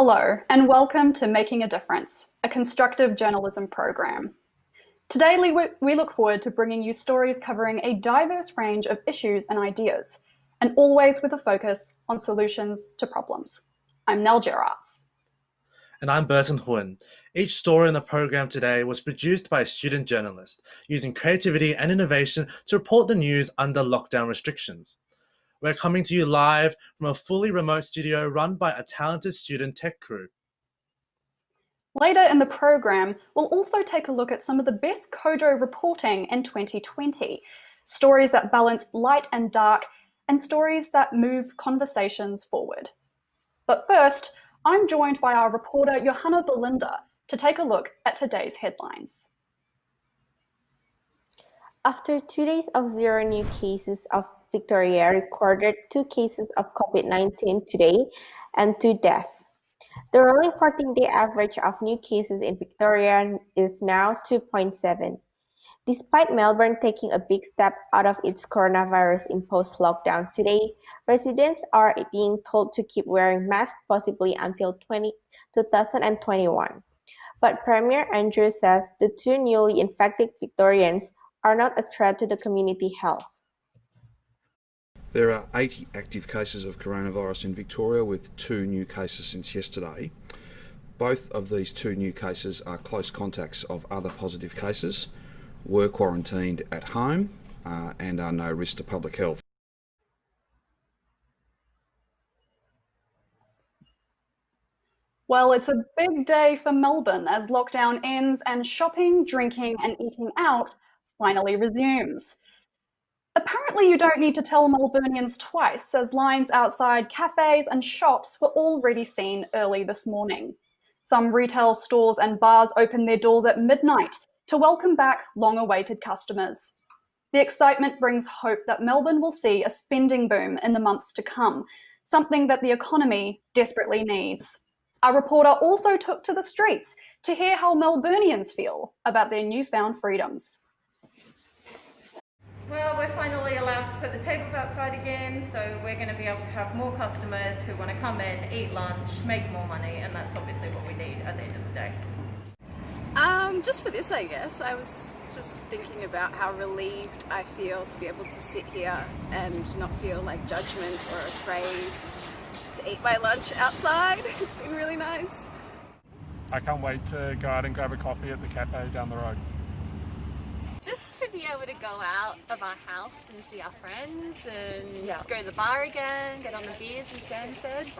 Hello, and welcome to Making a Difference, a constructive journalism program. Today, we look forward to bringing you stories covering a diverse range of issues and ideas, and always with a focus on solutions to problems. I'm Nell Gerards. And I'm Burton Huynh. Each story in the program today was produced by a student journalist, using creativity and innovation to report the news under lockdown restrictions. We're coming to you live from a fully remote studio run by a talented student tech crew. Later in the program, we'll also take a look at some of the best Kojo reporting in 2020, stories that balance light and dark, and stories that move conversations forward. But first, I'm joined by our reporter Johanna Belinda to take a look at today's headlines. After 2 days of zero new cases of Victoria recorded 2 cases of COVID-19 today and 2 deaths. The rolling 14-day average of new cases in Victoria is now 2.7. Despite Melbourne taking a big step out of its coronavirus-imposed lockdown today, residents are being told to keep wearing masks possibly until 2021. But Premier Andrews says the 2 newly infected Victorians are not a threat to the community health. There are 80 active cases of coronavirus in Victoria, with 2 new cases since yesterday. Both of these 2 new cases are close contacts of other positive cases, were quarantined at home, and are no risk to public health. Well, it's a big day for Melbourne as lockdown ends and shopping, drinking, and eating out finally resumes. Apparently, you don't need to tell Melburnians twice, as lines outside cafes and shops were already seen early this morning. Some retail stores and bars opened their doors at midnight to welcome back long-awaited customers. The excitement brings hope that Melbourne will see a spending boom in the months to come, something that the economy desperately needs. Our reporter also took to the streets to hear how Melburnians feel about their newfound freedoms. Well, we're finally allowed to put the tables outside again, so we're going to be able to have more customers who want to come in, eat lunch, make more money, and that's obviously what we need at the end of the day. Just for this, I guess. I was just thinking about how relieved I feel to be able to sit here and not feel like judgment or afraid to eat my lunch outside. It's been really nice. I can't wait to go out and grab a coffee at the cafe down the road. Just to be able to go out of our house and see our friends and go to the bar again, get on the beers, as Dan said.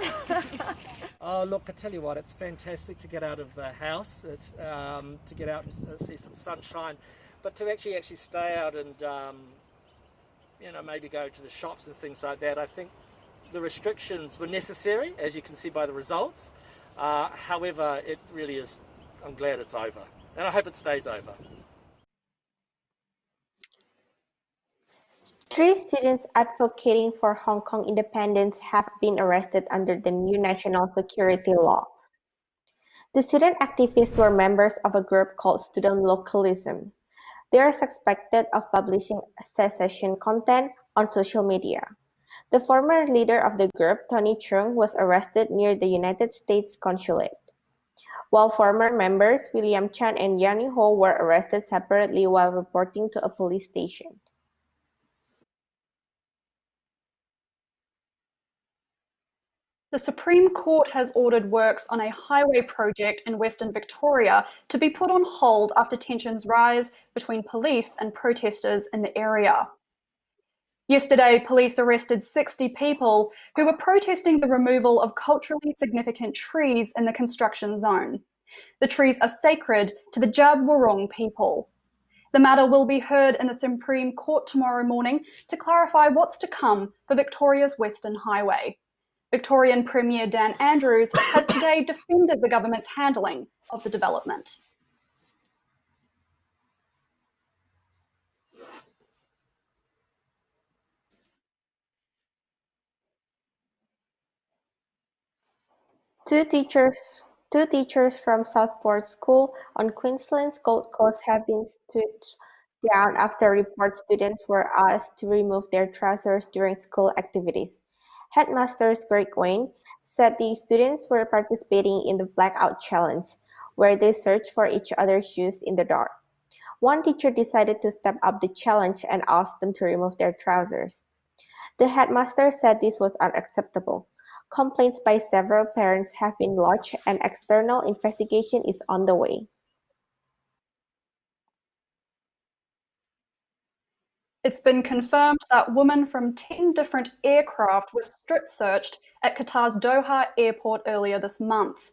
Oh, look, I tell you what, it's fantastic to get out of the house, it's, to get out and see some sunshine, but to actually stay out and, maybe go to the shops and things like that. I think the restrictions were necessary, as you can see by the results. However, it really is, I'm glad it's over, and I hope it stays over. 3 students advocating for Hong Kong independence have been arrested under the new national security law. The student activists were members of a group called Student Localism. They are suspected of publishing secession content on social media. The former leader of the group, Tony Chung, was arrested near the United States consulate, while former members William Chan and Yanni Ho were arrested separately while reporting to a police station. The Supreme Court has ordered works on a highway project in Western Victoria to be put on hold after tensions rise between police and protesters in the area. Yesterday, police arrested 60 people who were protesting the removal of culturally significant trees in the construction zone. The trees are sacred to the Djab Wurrung people. The matter will be heard in the Supreme Court tomorrow morning to clarify what's to come for Victoria's Western Highway. Victorian Premier Dan Andrews has today defended the government's handling of the development. Two teachers from Southport School on Queensland's Gold Coast have been stood down after reports students were asked to remove their trousers during school activities. Headmasters Greg Wayne said the students were participating in the Blackout Challenge, where they searched for each other's shoes in the dark. One teacher decided to step up the challenge and asked them to remove their trousers. The headmaster said this was unacceptable. Complaints by several parents have been lodged and external investigation is on the way. It's been confirmed that women from 10 different aircraft were strip-searched at Qatar's Doha airport earlier this month.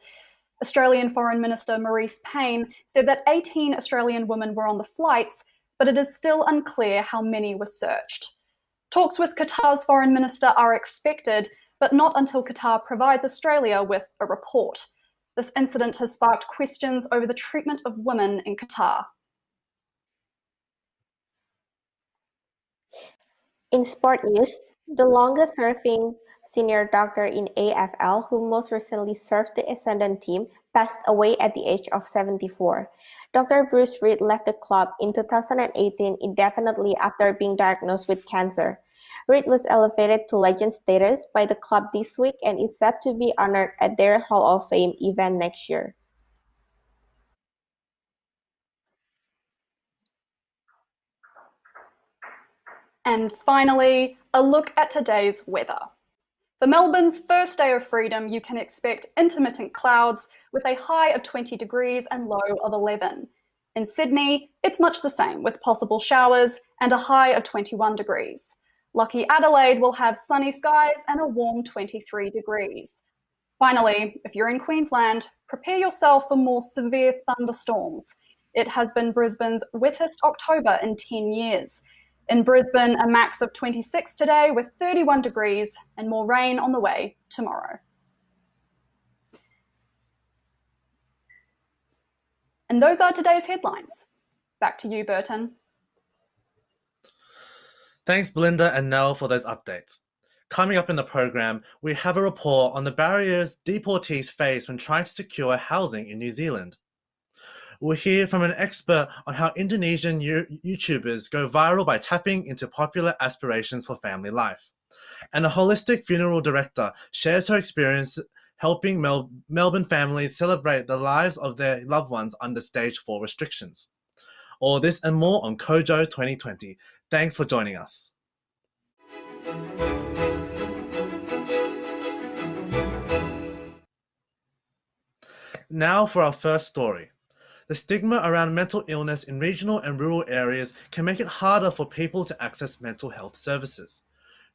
Australian Foreign Minister Marise Payne said that 18 Australian women were on the flights, but it is still unclear how many were searched. Talks with Qatar's foreign minister are expected, but not until Qatar provides Australia with a report. This incident has sparked questions over the treatment of women in Qatar. In sport news, the longest-serving senior doctor in AFL, who most recently served the Essendon team, passed away at the age of 74. Dr. Bruce Reid left the club in 2018 indefinitely after being diagnosed with cancer. Reid was elevated to legend status by the club this week and is set to be honored at their Hall of Fame event next year. And finally, a look at today's weather. For Melbourne's first day of freedom, you can expect intermittent clouds with a high of 20 degrees and low of 11. In Sydney, it's much the same with possible showers and a high of 21 degrees. Lucky Adelaide will have sunny skies and a warm 23 degrees. Finally, if you're in Queensland, prepare yourself for more severe thunderstorms. It has been Brisbane's wettest October in 10 years. In Brisbane, a max of 26 today with 31 degrees and more rain on the way tomorrow. And those are today's headlines. Back to you, Burton. Thanks, Belinda and Nell, for those updates. Coming up in the program, we have a report on the barriers deportees face when trying to secure housing in New Zealand. We'll hear from an expert on how Indonesian YouTubers go viral by tapping into popular aspirations for family life. And a holistic funeral director shares her experience helping Melbourne families celebrate the lives of their loved ones under Stage 4 restrictions. All this and more on Kojo 2020. Thanks for joining us. Now for our first story. The stigma around mental illness in regional and rural areas can make it harder for people to access mental health services.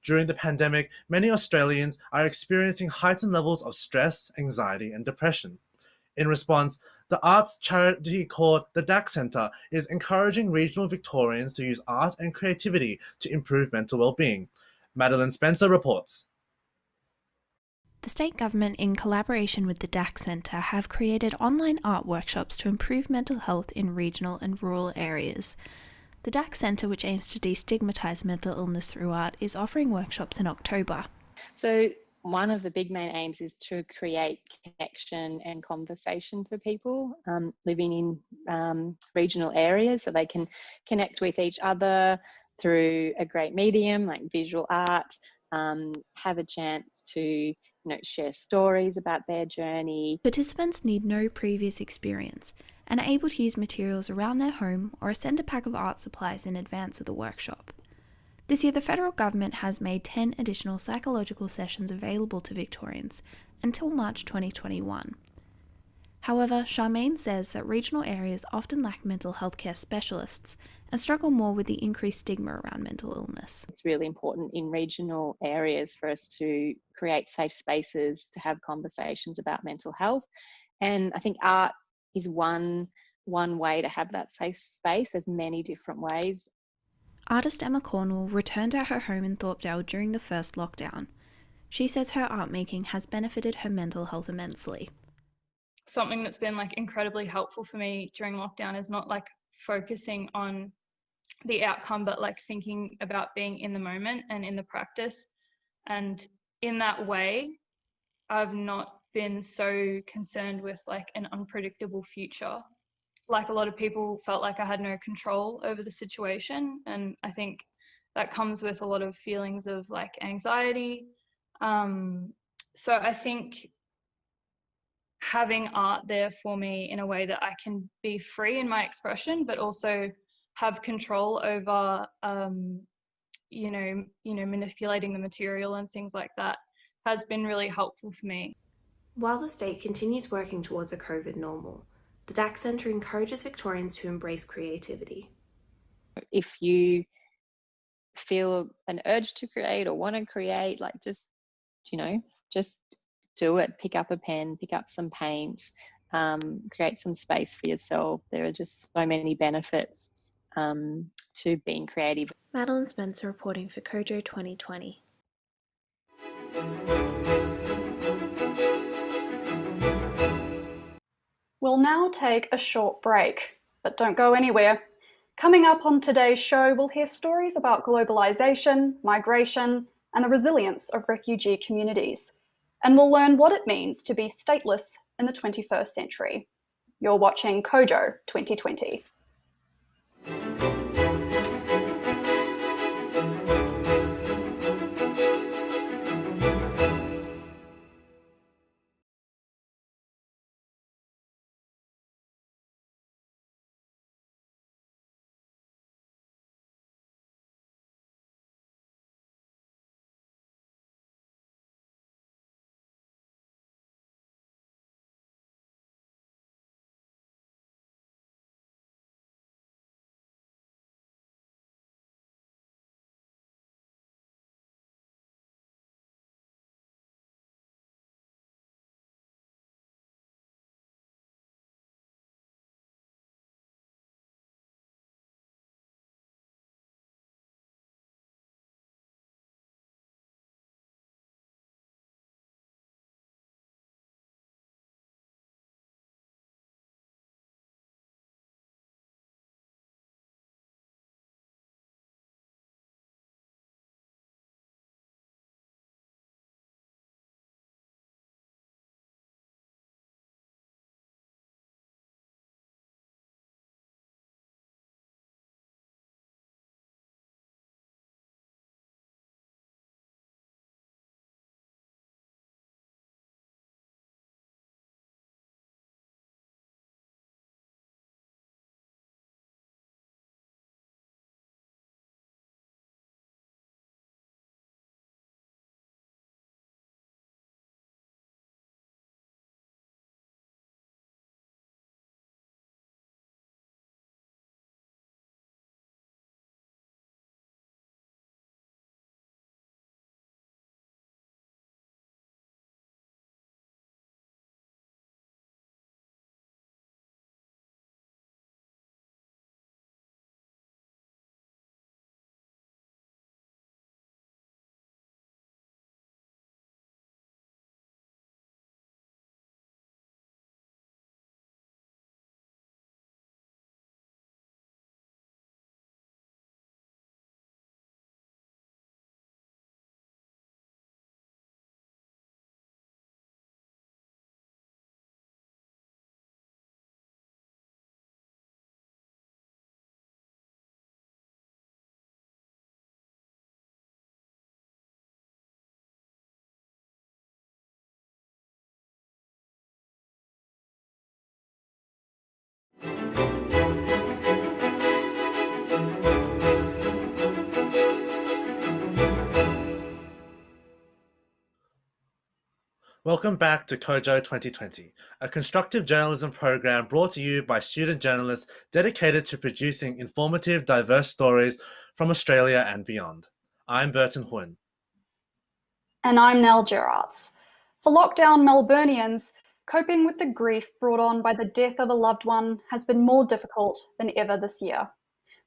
During the pandemic, many Australians are experiencing heightened levels of stress, anxiety, and depression. In response, the arts charity called the DAC Centre is encouraging regional Victorians to use art and creativity to improve mental well-being. Madeline Spencer reports. The state government, in collaboration with the DAC Centre, have created online art workshops to improve mental health in regional and rural areas. The DAC Centre, which aims to destigmatise mental illness through art, is offering workshops in October. So one of the big main aims is to create connection and conversation for people living in regional areas, so they can connect with each other through a great medium like visual art, have a chance to share stories about their journey. Participants need no previous experience and are able to use materials around their home or send a pack of art supplies in advance of the workshop. This year, the federal government has made 10 additional psychological sessions available to Victorians until March 2021. However, Charmaine says that regional areas often lack mental health care specialists and struggle more with the increased stigma around mental illness. It's really important in regional areas for us to create safe spaces to have conversations about mental health. And I think art is one way to have that safe space. There's many different ways. Artist Emma Cornwall returned to her home in Thorpedale during the first lockdown. She says her art making has benefited her mental health immensely. Something that's been incredibly helpful for me during lockdown is not focusing on the outcome, but thinking about being in the moment and in the practice. And in that way, I've not been so concerned with an unpredictable future. A lot of people felt like I had no control over the situation, and I think that comes with a lot of feelings of anxiety, So I think having art there for me in a way that I can be free in my expression, but also have control over, manipulating the material and things like that has been really helpful for me. While the state continues working towards a COVID normal, the DAC Centre encourages Victorians to embrace creativity. If you feel an urge to create or want to create, like just do it. Pick up a pen, pick up some paint, create some space for yourself. There are just so many benefits to being creative. Madeline Spencer reporting for Kojo 2020. We'll now take a short break, but don't go anywhere. Coming up on today's show, we'll hear stories about globalization, migration, and the resilience of refugee communities. And we'll learn what it means to be stateless in the 21st century. You're watching Kojo 2020. Welcome back to Kojo 2020, a constructive journalism program brought to you by student journalists dedicated to producing informative, diverse stories from Australia and beyond. I'm Burton Huynh. And I'm Nell Gerards. For lockdown Melburnians, coping with the grief brought on by the death of a loved one has been more difficult than ever this year.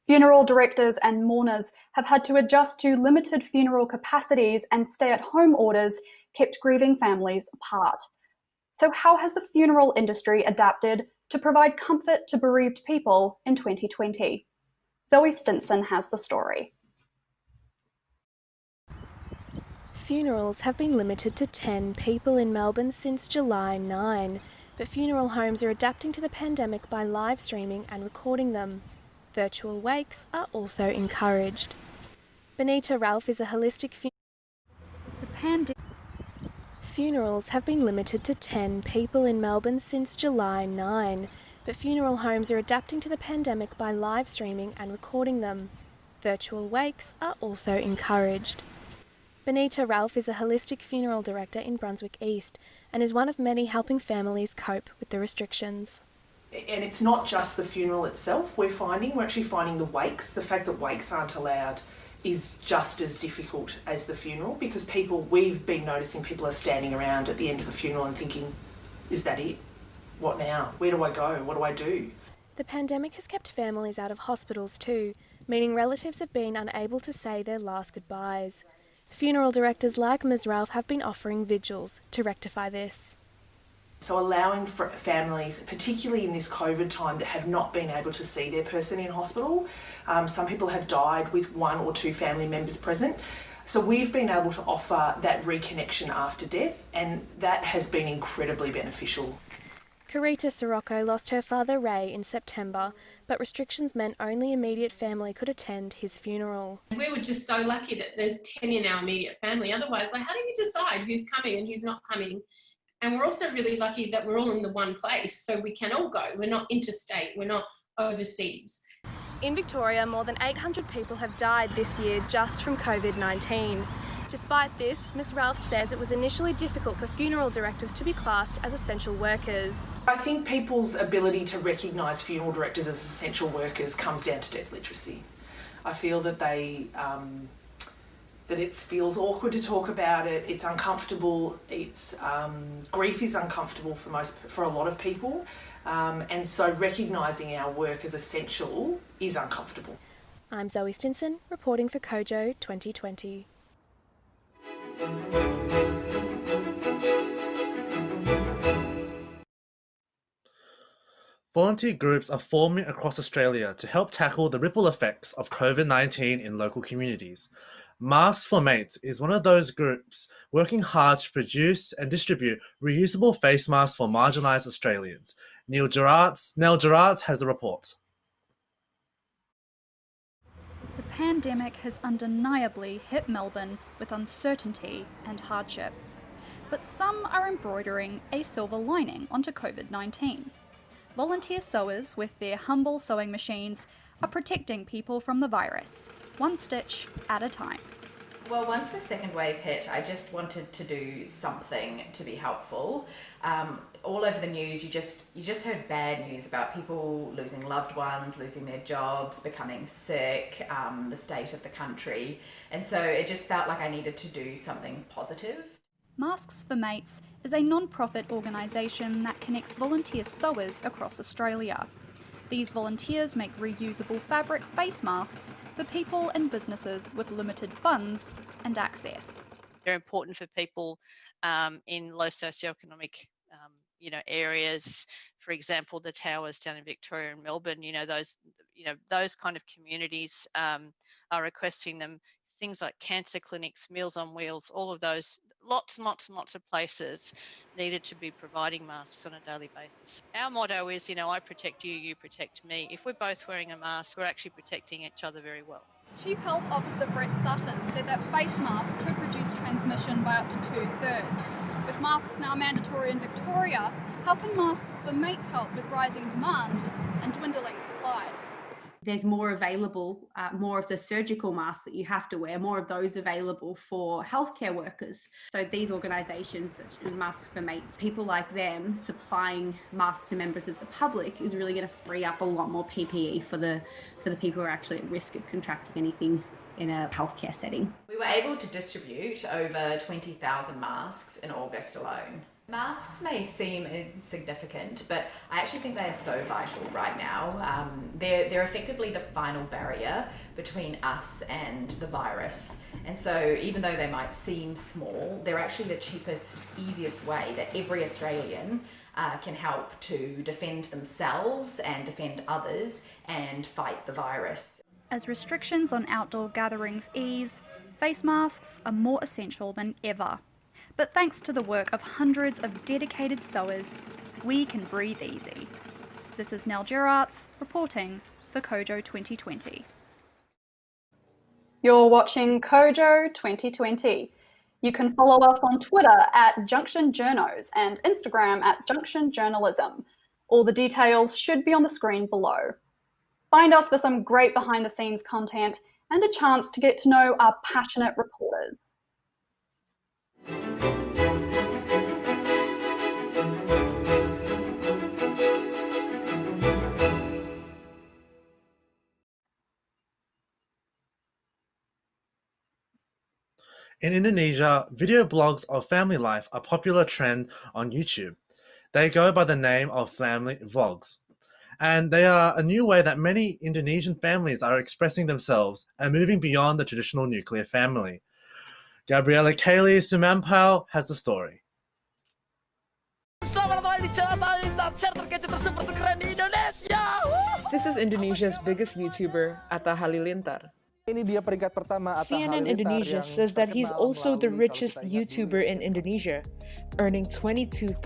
Funeral directors and mourners have had to adjust to limited funeral capacities, and stay-at-home orders kept grieving families apart. So how has the funeral industry adapted to provide comfort to bereaved people in 2020? Zoe Stinson has the story. Funerals have been limited to 10 people in Melbourne since July 9, but funeral homes are adapting to the pandemic by live streaming and recording them. Virtual wakes are also encouraged. Benita Ralph is a holistic Funerals have been limited to 10 people in Melbourne since July 9, but funeral homes are adapting to the pandemic by live streaming and recording them. Virtual wakes are also encouraged. Benita Ralph is a holistic funeral director in Brunswick East and is one of many helping families cope with the restrictions. And it's not just the funeral itself we're actually finding the wakes. The fact that wakes aren't allowed is just as difficult as the funeral, because we've been noticing people are standing around at the end of a funeral and thinking, is that it? What now? Where do I go? What do I do? The pandemic has kept families out of hospitals too, meaning relatives have been unable to say their last goodbyes. Funeral directors like Ms. Ralph have been offering vigils to rectify this. So allowing families, particularly in this COVID time, that have not been able to see their person in hospital. Some people have died with 1 or 2 family members present. So we've been able to offer that reconnection after death, and that has been incredibly beneficial. Carita Sirocco lost her father Ray in September, but restrictions meant only immediate family could attend his funeral. We were just so lucky that there's 10 in our immediate family. Otherwise, how do you decide who's coming and who's not coming? And we're also really lucky that we're all in the one place, so we can all go. We're not interstate, we're not overseas. In Victoria, more than 800 people have died this year just from COVID-19. Despite this, Ms. Ralph says it was initially difficult for funeral directors to be classed as essential workers. I think people's ability to recognise funeral directors as essential workers comes down to death literacy. I feel that that it feels awkward to talk about it, it's uncomfortable, grief is uncomfortable for a lot of people, and so recognising our work as essential is uncomfortable. I'm Zoe Stinson, reporting for Kojo 2020. Volunteer groups are forming across Australia to help tackle the ripple effects of COVID-19 in local communities. Masks for Mates is one of those groups working hard to produce and distribute reusable face masks for marginalised Australians. Nell Gerards has the report. The pandemic has undeniably hit Melbourne with uncertainty and hardship. But some are embroidering a silver lining onto COVID-19. Volunteer sewers with their humble sewing machines are protecting people from the virus, one stitch at a time. Well, once the second wave hit, I just wanted to do something to be helpful. All over the news, you just heard bad news about people losing loved ones, losing their jobs, becoming sick, the state of the country. And so it just felt like I needed to do something positive. Masks for Mates is a non-profit organisation that connects volunteer sewers across Australia. These volunteers make reusable fabric face masks for people and businesses with limited funds and access. They're important for people in low socioeconomic areas. For example, the towers down in Victoria and Melbourne, those kind of communities are requesting them. Things like cancer clinics, Meals on Wheels, all of those, lots and lots of places needed to be providing masks on a daily basis. Our motto is, I protect you, you protect me. If we're both wearing a mask, we're actually protecting each other very well. Chief Health Officer Brett Sutton said that face masks could reduce transmission by up to 2/3. With masks now mandatory in Victoria, how can Masks for Mates help with rising demand and dwindling supplies? There's more available, more of the surgical masks that you have to wear, more of those available for healthcare workers. So these organisations such as Masks for Mates, people like them supplying masks to members of the public is really going to free up a lot more PPE for the people who are actually at risk of contracting anything in a healthcare setting. We were able to distribute over 20,000 masks in August alone. Masks may seem insignificant, but I actually think they are so vital right now. They're effectively the final barrier between us and the virus. And so even though they might seem small, they're actually the cheapest, easiest way that every Australian can help to defend themselves and defend others and fight the virus. As restrictions on outdoor gatherings ease, face masks are more essential than ever. But thanks to the work of hundreds of dedicated sewers, we can breathe easy. This is Nell Gerards reporting for Kojo 2020. You're watching Kojo 2020. You can follow us on Twitter at Junction Journos and Instagram at Junction Journalism. All the details should be on the screen below. Find us for some great behind-the-scenes content and a chance to get to know our passionate reporters. In Indonesia, video blogs of family life are a popular trend on YouTube. They go by the name of family vlogs. And they are a new way that many Indonesian families are expressing themselves and moving beyond the traditional nuclear family. Gabriella Kaylee Sumampau has the story. This is Indonesia's biggest YouTuber, Atta Halilintar. CNN Indonesia says that he's also the richest YouTuber in Indonesia, earning 22.4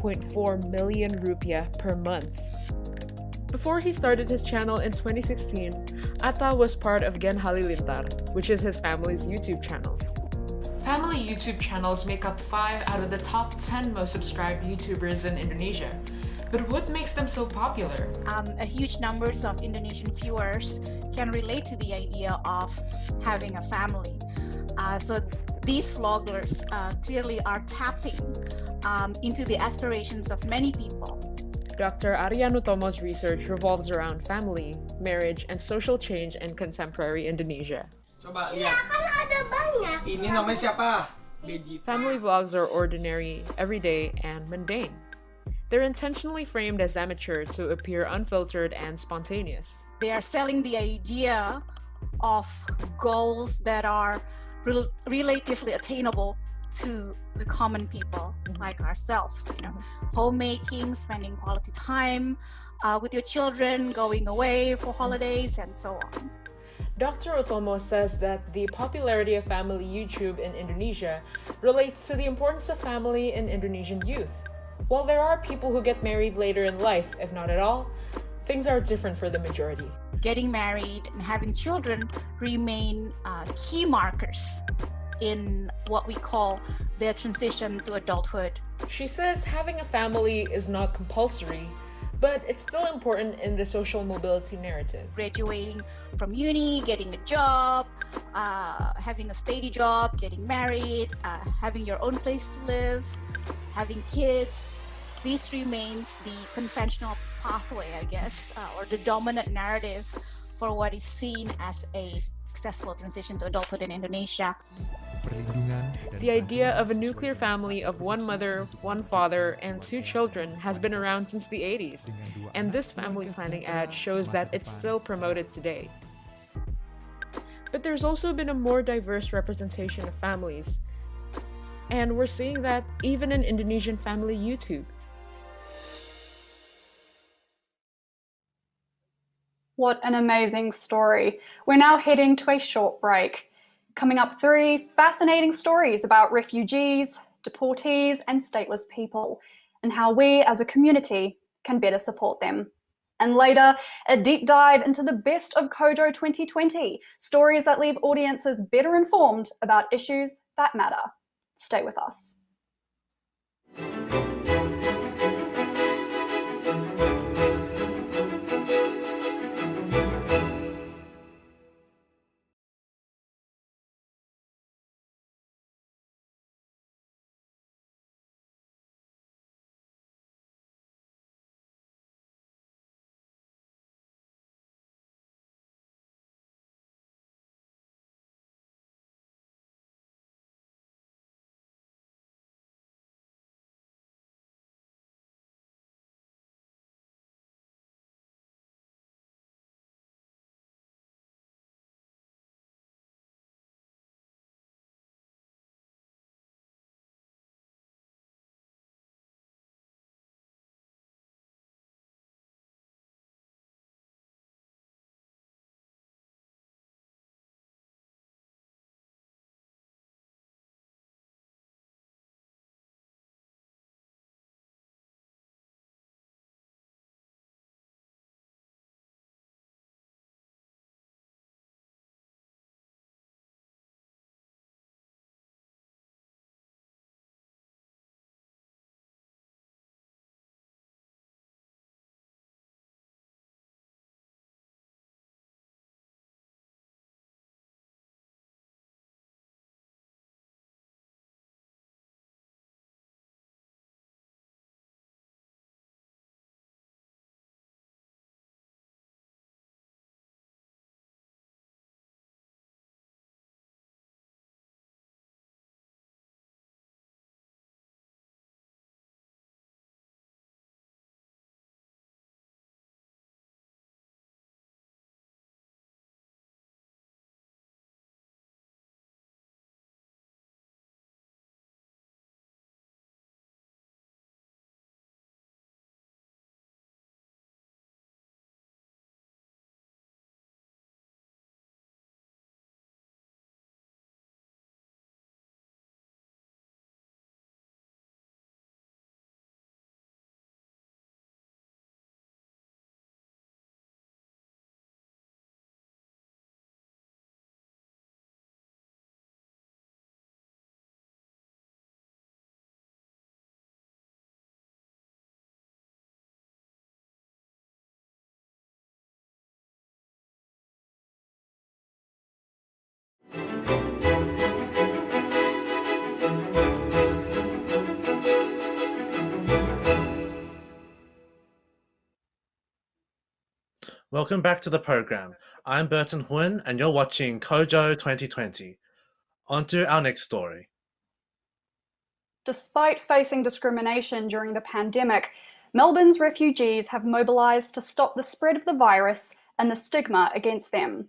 million rupiah per month. Before he started his channel in 2016, Atta was part of Gen Halilintar, which is his family's YouTube channel. Family YouTube channels make up 5 out of the top 10 most subscribed YouTubers in Indonesia. But what makes them so popular? A huge numbers of Indonesian viewers can relate to the idea of having a family. So these vloggers clearly are tapping into the aspirations of many people. Dr. Arya Nutomo's research revolves around family, marriage, and social change in contemporary Indonesia. Coba lihat. Ini namanya siapa? Family vlogs are ordinary, everyday, and mundane. They're intentionally framed as amateur to appear unfiltered and spontaneous. They are selling the idea of goals that are relatively attainable to the common people like ourselves. Homemaking, spending quality time with your children, going away for holidays, and so on. Dr. Utomo says that the popularity of family YouTube in Indonesia relates to the importance of family in Indonesian youth. While there are people who get married later in life, if not at all, things are different for the majority. Getting married and having children remain key markers in what we call their transition to adulthood. She says having a family is not compulsory, but it's still important in the social mobility narrative. Graduating from uni, getting a job, having a steady job, getting married, having your own place to live, having kids. This remains the conventional pathway, I guess, or the dominant narrative for what is seen as a successful transition to adulthood in Indonesia. The idea of a nuclear family of one mother, one father, and 2 children has been around since the 80s, and this family planning ad shows that it's still promoted today. But there's also been a more diverse representation of families, and we're seeing that even in Indonesian family YouTube. What an amazing story. We're now heading to a short break. Coming up, 3 fascinating stories about refugees, deportees, and stateless people, and how we as a community can better support them. And later, a deep dive into the best of Kojo 2020, stories that leave audiences better informed about issues that matter. Stay with us. Welcome back to the program. I'm Burton Huynh and you're watching Kojo 2020. On to our next story. Despite facing discrimination during the pandemic, Melbourne's refugees have mobilised to stop the spread of the virus and the stigma against them.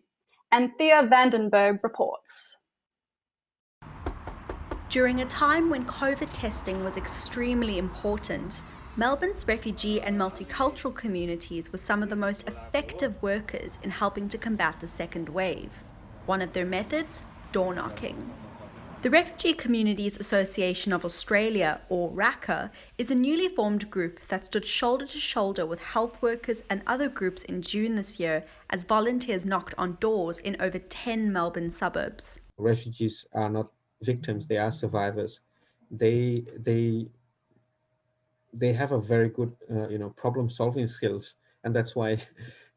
Anthea Vandenberg reports. During a time when COVID testing was extremely important, Melbourne's refugee and multicultural communities were some of the most effective workers in helping to combat the second wave. One of their methods, door knocking. The Refugee Communities Association of Australia, or RACA, is a newly formed group that stood shoulder to shoulder with health workers and other groups in June this year as volunteers knocked on doors in over 10 Melbourne suburbs. Refugees are not victims, they are survivors. They have a very good problem solving skills, and that's why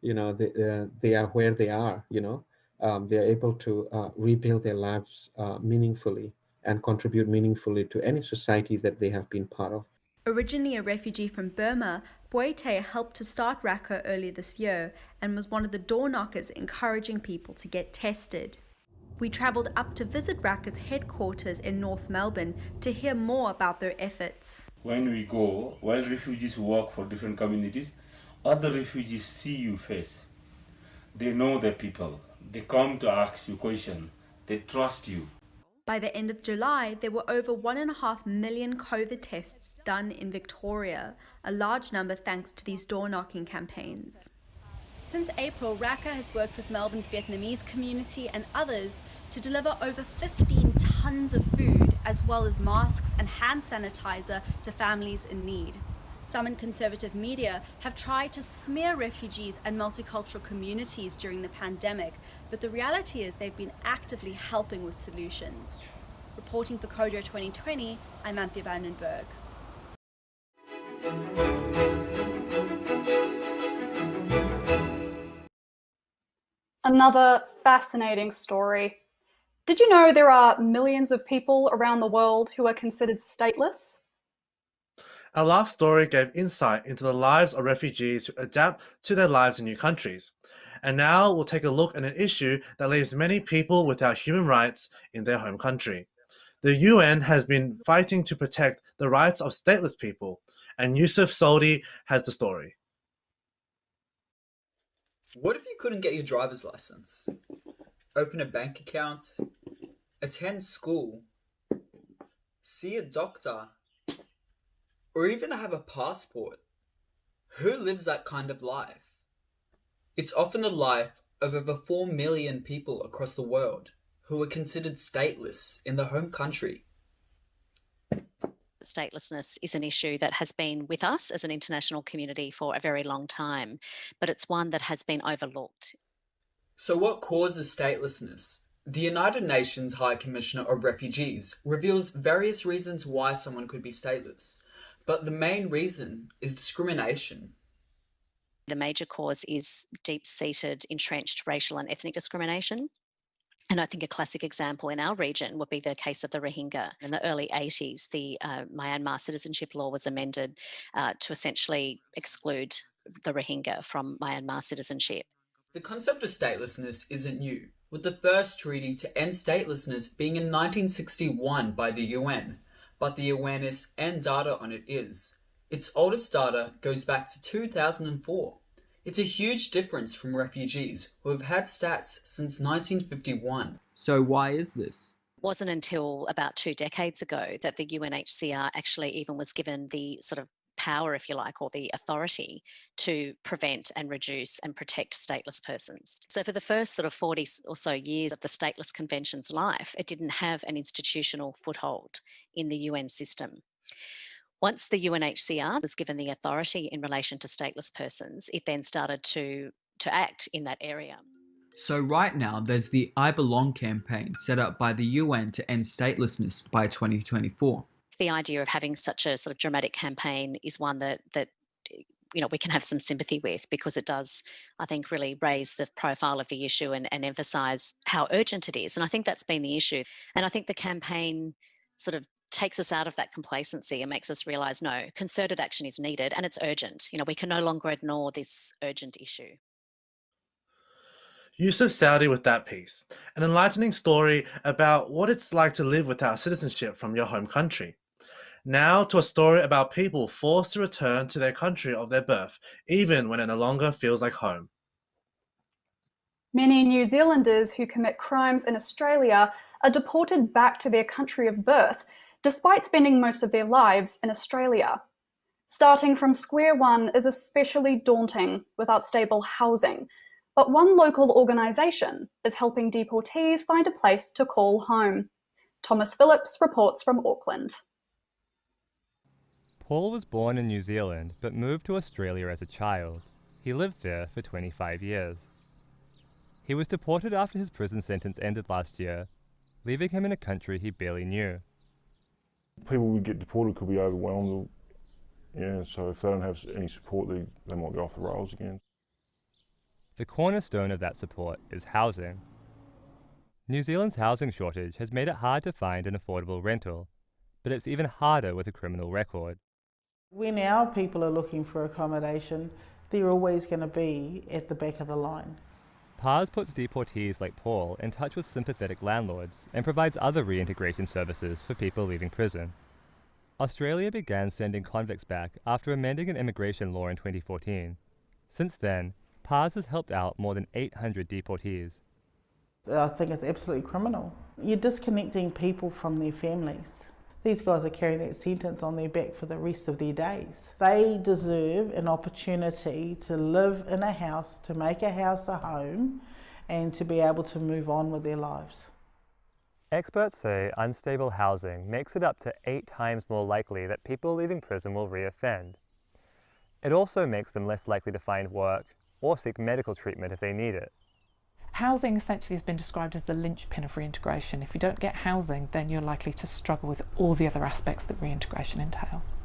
they are where they are. They are able to rebuild their lives meaningfully and contribute meaningfully to any society that they have been part of. Originally a refugee from Burma, Boite helped to start RACA earlier this year and was one of the door knockers encouraging people to get tested. We travelled up to visit RACA's headquarters in North Melbourne to hear more about their efforts. When we go, while refugees work for different communities, other refugees see you face. They know their people. They come to ask you questions. They trust you. By the end of July, there were over 1.5 million COVID tests done in Victoria, a large number thanks to these door-knocking campaigns. Since April, RACA has worked with Melbourne's Vietnamese community and others to deliver over 15 tons of food, as well as masks and hand sanitizer to families in need. Some in conservative media have tried to smear refugees and multicultural communities during the pandemic, but the reality is they've been actively helping with solutions. Reporting for Kojo 2020, I'm Anthea Vandenberg. Another fascinating story. Did you know there are millions of people around the world who are considered stateless? Our last story gave insight into the lives of refugees who adapt to their lives in new countries. And now we'll take a look at an issue that leaves many people without human rights in their home country. The UN has been fighting to protect the rights of stateless people, and Yusuf Soldi has the story. What if you couldn't get your driver's license? Open a bank account? Attend school? See a doctor? Or even have a passport? Who lives that kind of life? It's often the life of over 4 million people across the world who are considered stateless in their home country. Statelessness is an issue that has been with us as an international community for a very long time, but it's one that has been overlooked. So what causes statelessness? The United Nations High Commissioner of Refugees reveals various reasons why someone could be stateless, but the main reason is discrimination. The major cause is deep-seated, entrenched racial and ethnic discrimination. And I think a classic example in our region would be the case of the Rohingya. In the early 80s, the Myanmar citizenship law was amended to essentially exclude the Rohingya from Myanmar citizenship. The concept of statelessness isn't new, with the first treaty to end statelessness being in 1961 by the UN, but the awareness and data on it is. Its oldest data goes back to 2004. It's a huge difference from refugees who have had stats since 1951. So why is this? It wasn't until about 2 decades ago that the UNHCR actually even was given the sort of power, if you like, or the authority to prevent and reduce and protect stateless persons. So for the first sort of 40 or so years of the Stateless Convention's life, it didn't have an institutional foothold in the UN system. Once the UNHCR was given the authority in relation to stateless persons, it then started to act in that area. So right now, there's the I Belong campaign set up by the UN to end statelessness by 2024. The idea of having such a sort of dramatic campaign is one that we can have some sympathy with, because it does, I think, really raise the profile of the issue and emphasise how urgent it is. And I think that's been the issue. And I think the campaign sort of takes us out of that complacency and makes us realise, no, concerted action is needed and it's urgent. We can no longer ignore this urgent issue. Yusuf Saudi with that piece, an enlightening story about what it's like to live without citizenship from your home country. Now to a story about people forced to return to their country of their birth, even when it no longer feels like home. Many New Zealanders who commit crimes in Australia are deported back to their country of birth, despite spending most of their lives in Australia. Starting from square one is especially daunting without stable housing, but one local organisation is helping deportees find a place to call home. Thomas Phillips reports from Auckland. Paul was born in New Zealand but moved to Australia as a child. He lived there for 25 years. He was deported after his prison sentence ended last year, leaving him in a country he barely knew. People who get deported could be overwhelmed. Yeah, so if they don't have any support, they might go off the rails again. The cornerstone of that support is housing. New Zealand's housing shortage has made it hard to find an affordable rental, but it's even harder with a criminal record. When our people are looking for accommodation, they're always going to be at the back of the line. PARS puts deportees like Paul in touch with sympathetic landlords and provides other reintegration services for people leaving prison. Australia began sending convicts back after amending an immigration law in 2014. Since then, PARS has helped out more than 800 deportees. I think it's absolutely criminal. You're disconnecting people from their families. These guys are carrying that sentence on their back for the rest of their days. They deserve an opportunity to live in a house, to make a house a home, and to be able to move on with their lives. Experts say unstable housing makes it up to 8 times more likely that people leaving prison will reoffend. It also makes them less likely to find work or seek medical treatment if they need it. Housing essentially has been described as the linchpin of reintegration. If you don't get housing, then you're likely to struggle with all the other aspects that reintegration entails.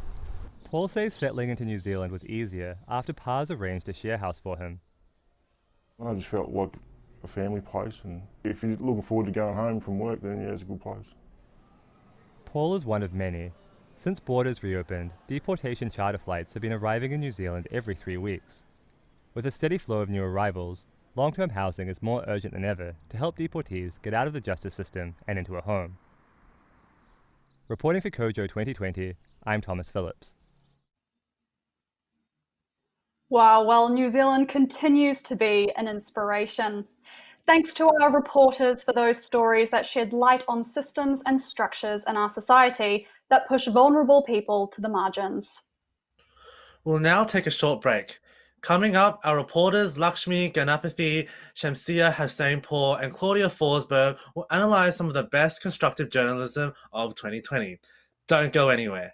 Paul says settling into New Zealand was easier after PARS arranged a share house for him. I just felt like a family place, and if you're looking forward to going home from work, then yeah, it's a good place. Paul is one of many. Since borders reopened, deportation charter flights have been arriving in New Zealand every 3 weeks. With a steady flow of new arrivals, long-term housing is more urgent than ever to help deportees get out of the justice system and into a home. Reporting for Kojo 2020, I'm Thomas Phillips. Wow, well, New Zealand continues to be an inspiration. Thanks to our reporters for those stories that shed light on systems and structures in our society that push vulnerable people to the margins. We'll now take a short break. Coming up, our reporters Lakshmi Ganapathy, Shamsia Hussainpour and Claudia Forsberg will analyse some of the best constructive journalism of 2020. Don't go anywhere.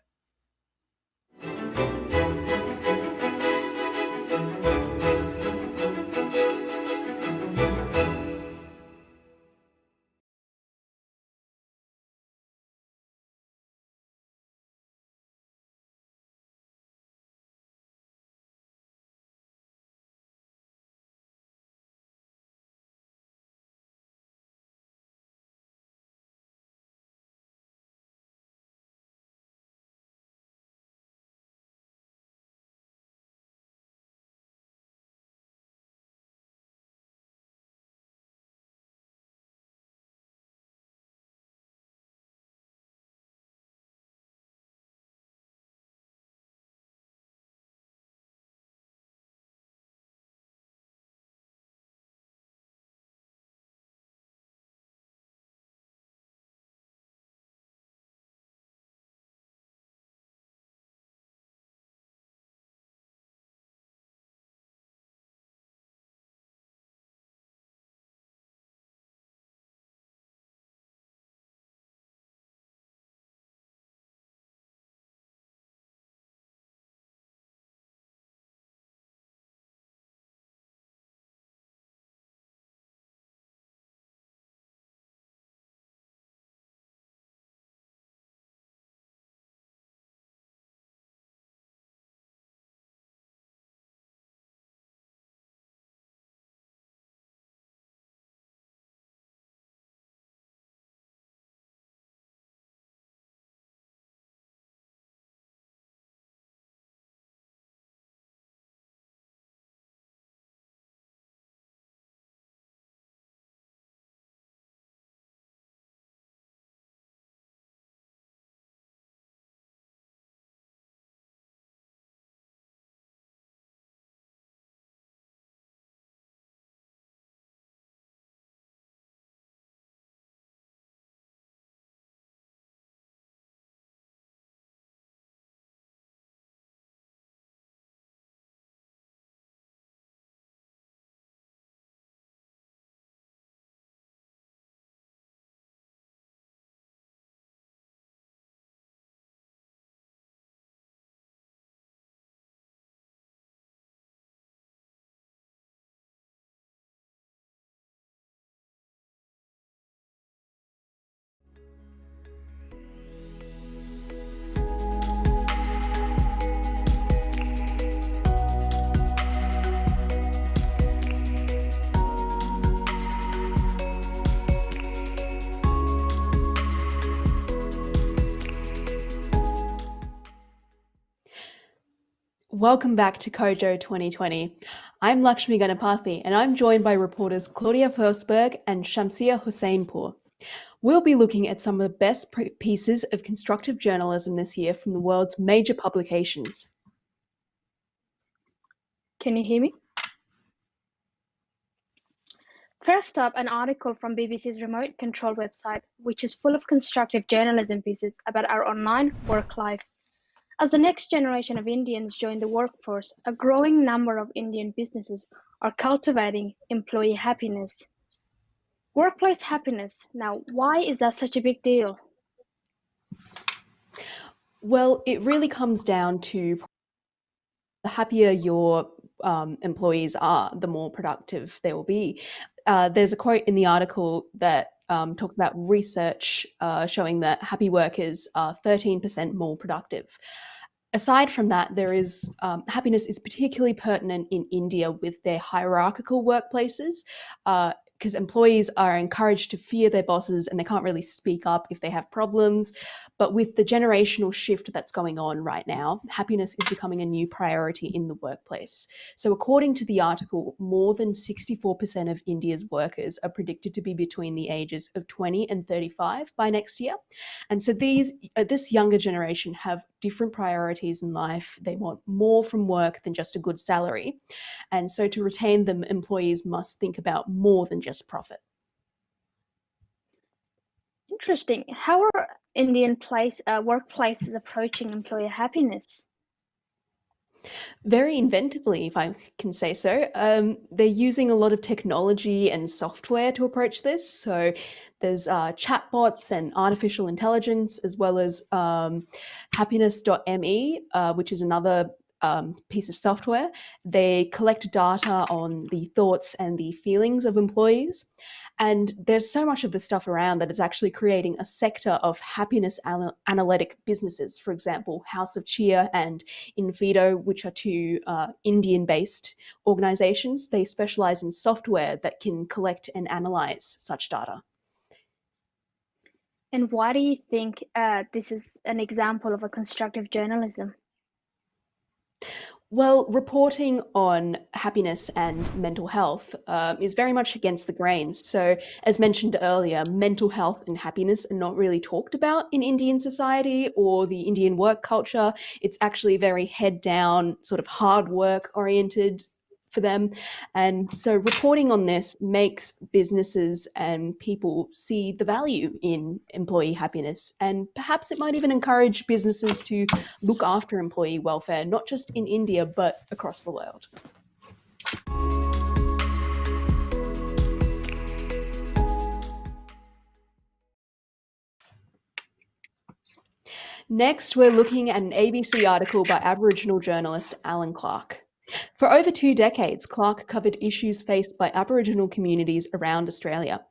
Welcome back to Kojo 2020. I'm Lakshmi Ganapathy, and I'm joined by reporters Claudia Forsberg and Shamsia Husseinpour. We'll be looking at some of the best pieces of constructive journalism this year from the world's major publications. Can you hear me? First up, an article from BBC's remote control website, which is full of constructive journalism pieces about our online work life. As the next generation of Indians join the workforce, a growing number of Indian businesses are cultivating employee happiness. Workplace happiness. Now, why is that such a big deal? Well, it really comes down to the happier your employees are, the more productive they will be. There's a quote in the article that talks about research showing that happy workers are 13% more productive. Aside from that, there is happiness is particularly pertinent in India with their hierarchical workplaces, because employees are encouraged to fear their bosses and they can't really speak up if they have problems. But with the generational shift that's going on right now, happiness is becoming a new priority in the workplace. So according to the article, more than 64% of India's workers are predicted to be between the ages of 20 and 35 by next year. And so this younger generation have different priorities in life. They want more from work than just a good salary. And so to retain them, employees must think about more than just profit. Interesting. How are Indian workplaces approaching employee happiness? Very inventively, if I can say so. They're using a lot of technology and software to approach this. So there's chatbots and artificial intelligence, as well as happiness.me, which is another piece of software. They collect data on the thoughts and the feelings of employees. And there's so much of this stuff around that it's actually creating a sector of happiness analytic businesses. For example, House of Cheer and Infido, which are two Indian-based organizations. They specialize in software that can collect and analyze such data. And why do you think this is an example of a constructive journalism? Well, reporting on happiness and mental health is very much against the grain. So, as mentioned earlier, mental health and happiness are not really talked about in Indian society or the Indian work culture. It's actually very head down, sort of hard work oriented for them. And so reporting on this makes businesses and people see the value in employee happiness. And perhaps it might even encourage businesses to look after employee welfare, not just in India, but across the world. Next, we're looking at an ABC article by Aboriginal journalist Alan Clark. For over 2 decades, Clark covered issues faced by Aboriginal communities around Australia.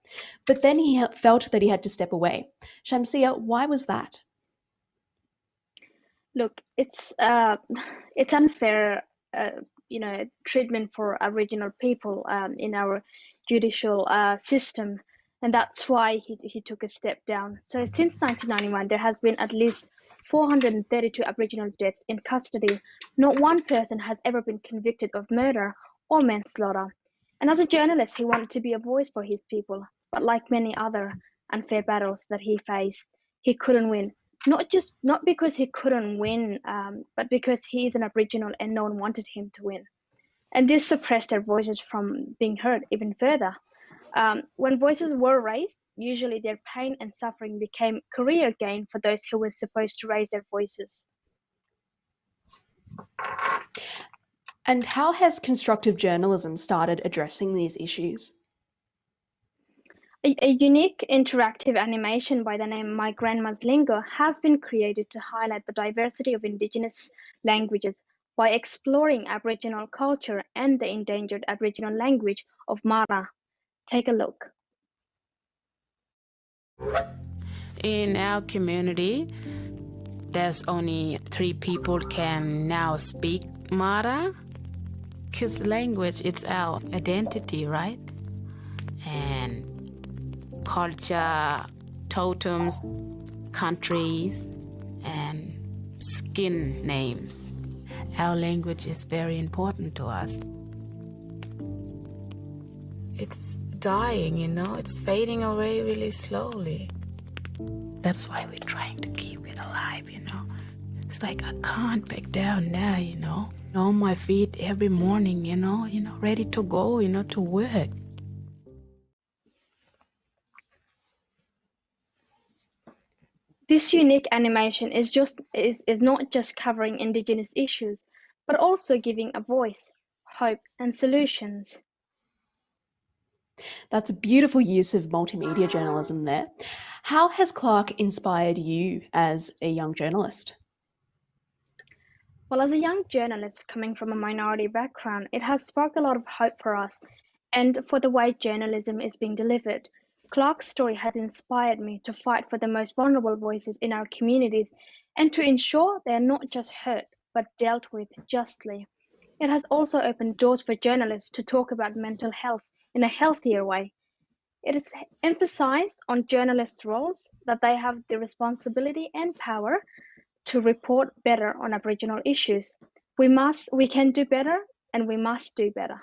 But then he felt that he had to step away. Shamsia, why was that? Look, it's unfair, treatment for Aboriginal people in our judicial system, and that's why he took a step down. So since 1991, there has been at least 432 Aboriginal deaths in custody. Not one person has ever been convicted of murder or manslaughter. And as a journalist, he wanted to be a voice for his people. But like many other unfair battles that he faced, he couldn't win. Not because he couldn't win, but because he is an Aboriginal and no one wanted him to win. And this suppressed their voices from being heard even further. When voices were raised, usually their pain and suffering became career gain for those who were supposed to raise their voices. And how has constructive journalism started addressing these issues? A unique interactive animation by the name My Grandma's Lingo has been created to highlight the diversity of Indigenous languages by exploring Aboriginal culture and the endangered Aboriginal language of Mara. Take a look. In our community, there's only 3 people can now speak Mara, because language is our identity, right? And culture, totems, countries, and skin names. Our language is very important to us. It's dying, you know, it's fading away really slowly. That's why we're trying to keep it alive, you know. It's like I can't back down now, you know. On my feet every morning, you know, ready to go, to work. This unique animation is not just covering Indigenous issues, but also giving a voice, hope, and solutions. That's a beautiful use of multimedia journalism there. How has Clark inspired you as a young journalist? Well, as a young journalist coming from a minority background, it has sparked a lot of hope for us and for the way journalism is being delivered. Clark's story has inspired me to fight for the most vulnerable voices in our communities and to ensure they are not just heard, but dealt with justly. It has also opened doors for journalists to talk about mental health in a healthier way. It is emphasized on journalists' roles that they have the responsibility and power to report better on Aboriginal issues. We can do better, and we must do better.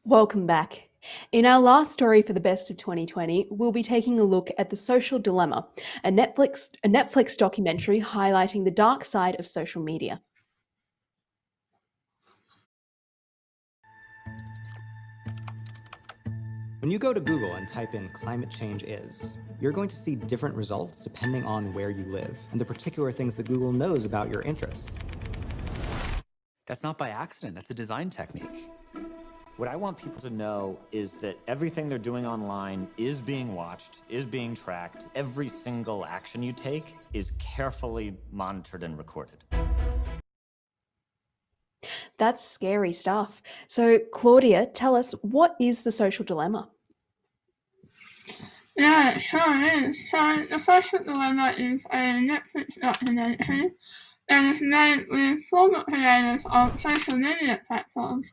Welcome back. In our last story for the best of 2020, we'll be taking a look at The Social Dilemma, a Netflix documentary highlighting the dark side of social media. When you go to Google and type in climate change is, you're going to see different results depending on where you live and the particular things that Google knows about your interests. That's not by accident, that's a design technique. What I want people to know is that everything they're doing online is being watched, is being tracked. Every single action you take is carefully monitored and recorded. That's scary stuff. So, Claudia, tell us, what is the social dilemma? Yeah, it sure is. So, the social dilemma is a Netflix documentary that is made with former creators of social media platforms.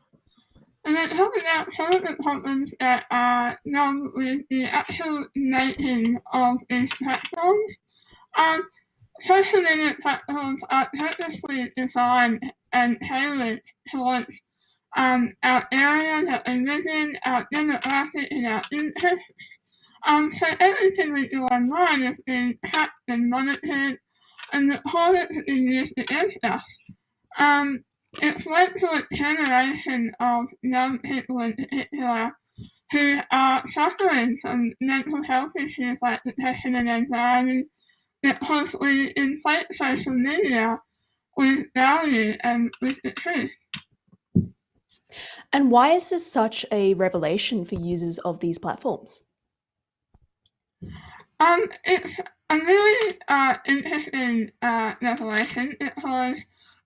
And it talks about some of the problems that are done with the actual making of these platforms. Social media platforms are purposely designed and tailored towards our area that we live in, our demographic, and our interests. So everything we do online is being tracked and monitored and recorded to be used against us. It's led to a generation of young people in particular who are suffering from mental health issues like depression and anxiety because we inflate social media with value and with the truth. And why is this such a revelation for users of these platforms? It's a really interesting revelation because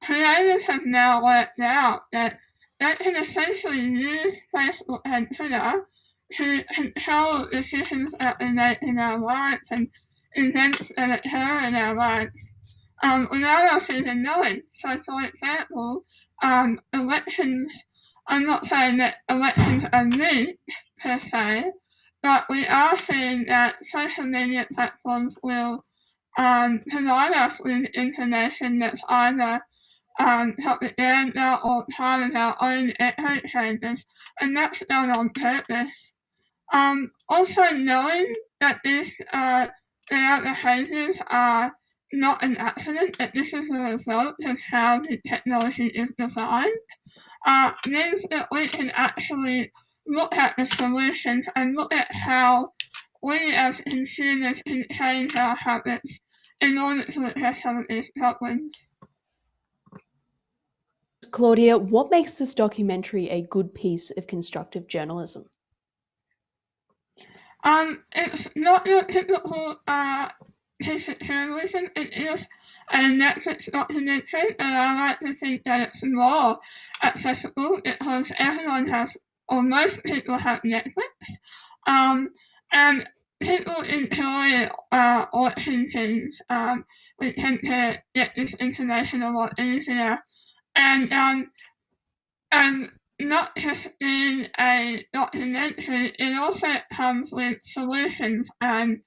creators have now worked out that they can essentially use Facebook and Twitter to control decisions that we make in our lives and events that occur in our lives without us even knowing. So, for example, elections, I'm not saying that elections are rigged per se, but we are seeing that social media platforms will provide us with information that's either propaganda or part of our own echo chambers, and that's done on purpose. Also knowing that their behaviours are not an accident, that this is a result of how the technology is designed, means that we can actually look at the solutions and look at how we as consumers can change our habits in order to address some of these problems. Claudia, what makes this documentary a good piece of constructive journalism? It's not your typical piece of journalism. It is a Netflix documentary, and I like to think that it's more accessible because everyone has, or most people have Netflix, and people enjoy watching things. We tend to get this information a lot easier, and not just being a documentary, it also comes with solutions, and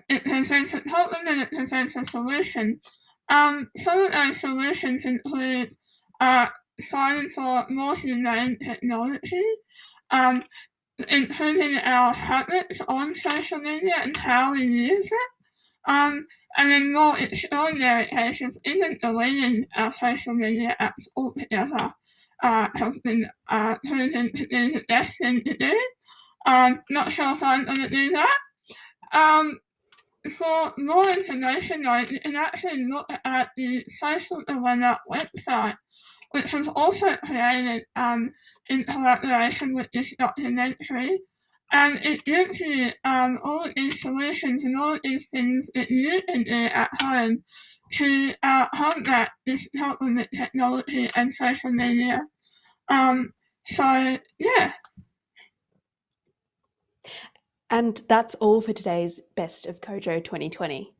it presents a problem and it presents a solution. Some of those solutions include striving for more humane technology, improving our habits on social media and how we use it, and in more extraordinary cases, even deleting our social media apps altogether has been proven to be the best thing to do. Not sure if I'm going to do that. For more information, though, you can actually look at the Social Dilemma website, which was also created in collaboration with this documentary. And it gives you all of these solutions and all of these things that you can do at home to combat this problem with technology and social media. So, yeah. And that's all for today's Best of Kojo 2020.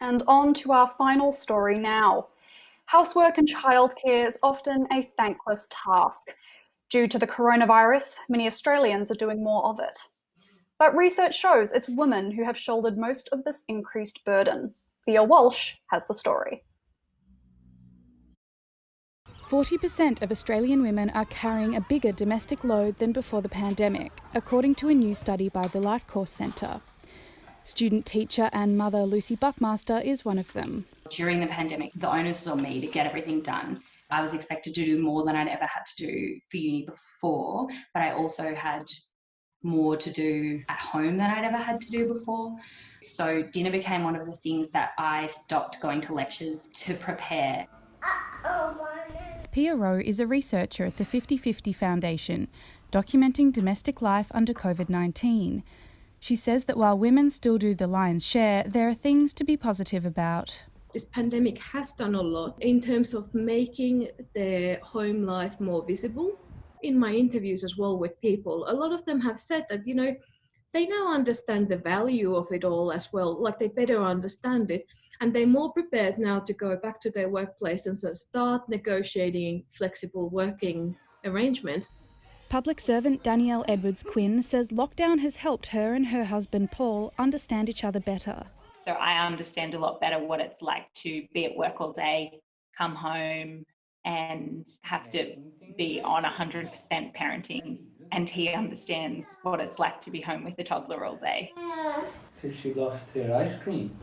And on to our final story now. Housework and childcare is often a thankless task. Due to the coronavirus, many Australians are doing more of it. But research shows it's women who have shouldered most of this increased burden. Thea Walsh has the story. 40% of Australian women are carrying a bigger domestic load than before the pandemic, according to a new study by the Life Course Centre. Student teacher and mother Lucy Buckmaster is one of them. During the pandemic, the onus was on me to get everything done. I was expected to do more than I'd ever had to do for uni before, but I also had more to do at home than I'd ever had to do before. So dinner became one of the things that I stopped going to lectures to prepare. Pia Rowe is a researcher at the 50/50 Foundation, documenting domestic life under COVID-19. She says that while women still do the lion's share, there are things to be positive about. This pandemic has done a lot in terms of making the home life more visible. In my interviews as well with people, a lot of them have said that, they now understand the value of it all as well, like they better understand it, and they're more prepared now to go back to their workplace and start negotiating flexible working arrangements. Public servant Danielle Edwards-Quinn says lockdown has helped her and her husband Paul understand each other better. So I understand a lot better what it's like to be at work all day, come home and have to be on 100% parenting. And he understands what it's like to be home with the toddler all day. Because she lost her ice cream.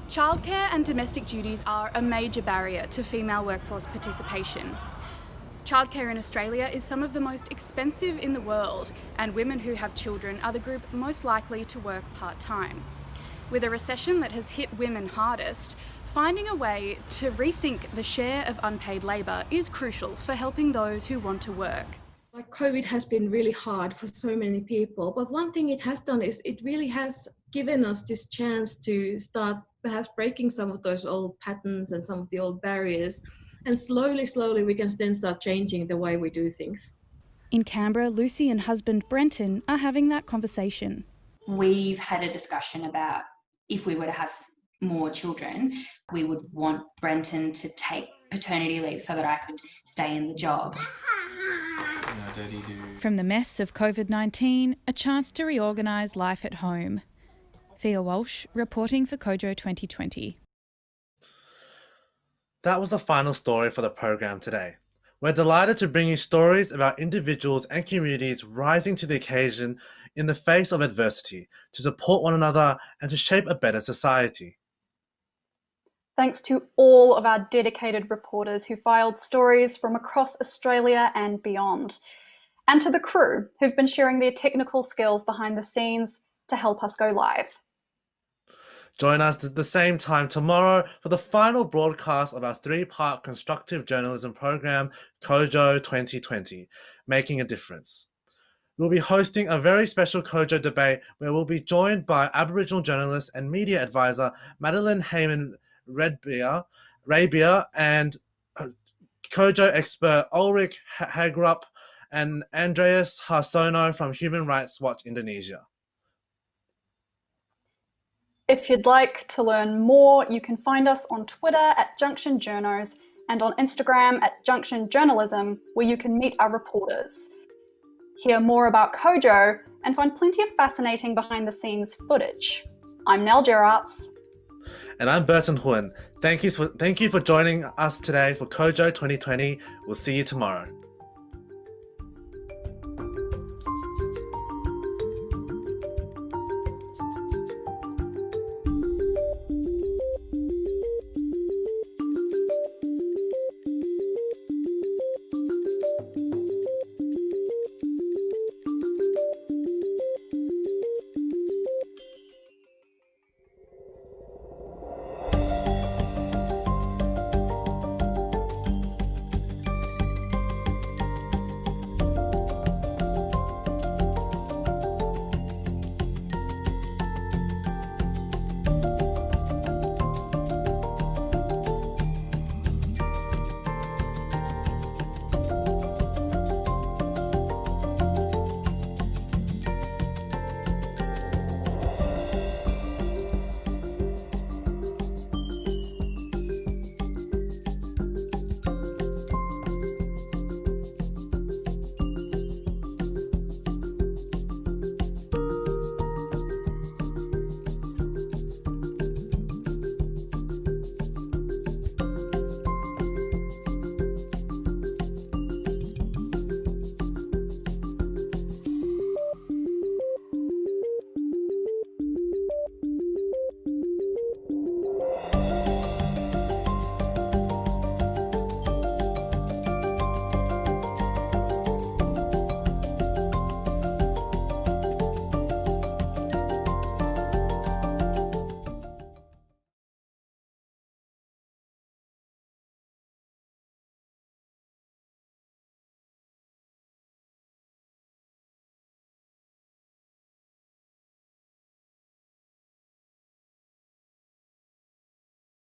Childcare and domestic duties are a major barrier to female workforce participation. Childcare in Australia is some of the most expensive in the world, and women who have children are the group most likely to work part-time. With a recession that has hit women hardest, finding a way to rethink the share of unpaid labour is crucial for helping those who want to work. Like COVID has been really hard for so many people, but one thing it has done is it really has given us this chance to start perhaps breaking some of those old patterns and some of the old barriers, and slowly we can then start changing the way we do things. In Canberra, Lucy and husband Brenton are having that conversation. We've had a discussion about if we were to have more children, we would want Brenton to take paternity leave so that I could stay in the job. From the mess of COVID-19, a chance to reorganise life at home. Thea Walsh, reporting for Kojo 2020. That was the final story for the program today. We're delighted to bring you stories about individuals and communities rising to the occasion in the face of adversity, to support one another and to shape a better society. Thanks to all of our dedicated reporters who filed stories from across Australia and beyond, and to the crew who've been sharing their technical skills behind the scenes to help us go live. Join us at the same time tomorrow for the final broadcast of our 3-part Constructive Journalism program, Kojo 2020, Making a Difference. We'll be hosting a very special Kojo debate where we'll be joined by Aboriginal journalist and media advisor Madeline Heyman Rabier and Kojo expert Ulrich Hagerup and Andreas Harsono from Human Rights Watch Indonesia. If you'd like to learn more, you can find us on Twitter at Junction Journos and on Instagram at Junction Journalism, where you can meet our reporters, hear more about Kojo, and find plenty of fascinating behind-the-scenes footage. I'm Nell Gerards. And I'm Burton Huynh. Thank you for joining us today for Kojo 2020. We'll see you tomorrow.